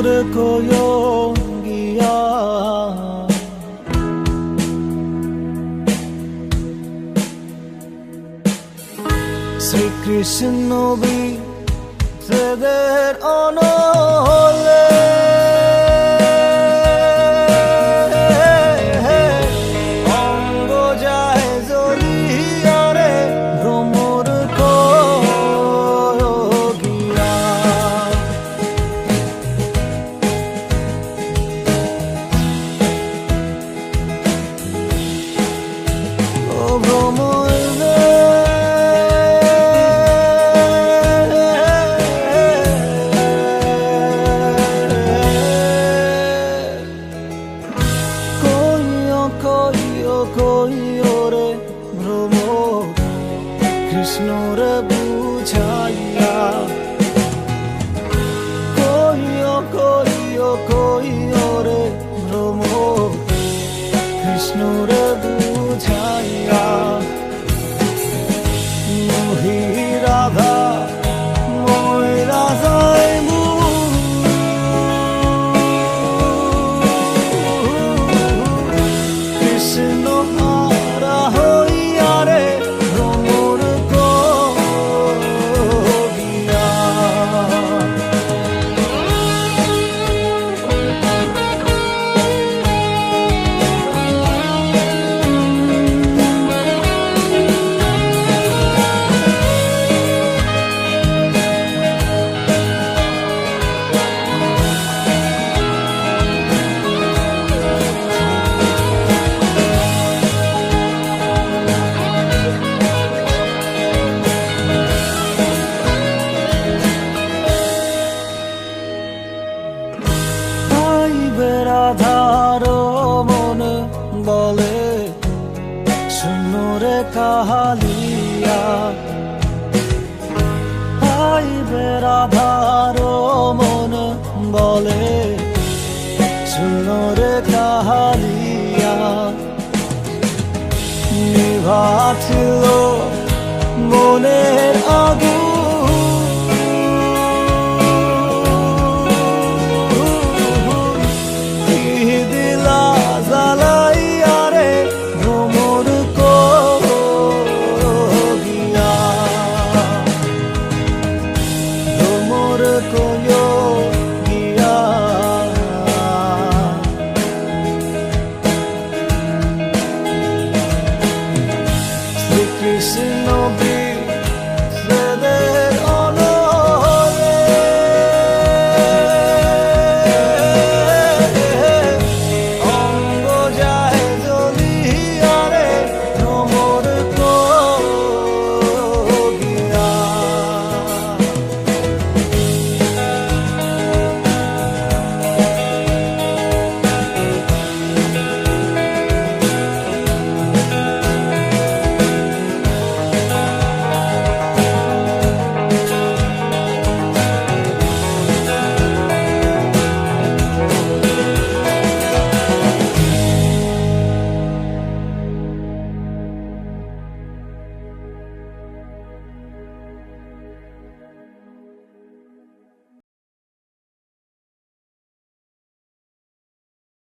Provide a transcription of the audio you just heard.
विष्णुर को योगिया श्री कृष्ण भी तेरे अनले अंग जाए जलिया रे भ्रमर को योगिया ओ भ्रमर কইও রে ভ্রমর কৃষ্ণর বুঝাইয়া কইও রে ভ্রমর কৃষ্ণর বুঝাইয়া মোহি রাধা মই রাধাই রাধারো মনে বলে শুনুরে কাহালিয়া আইবে রাধারো মনে বলে শুনুরে কাহালিয়া নিভাছিল মনের আগুন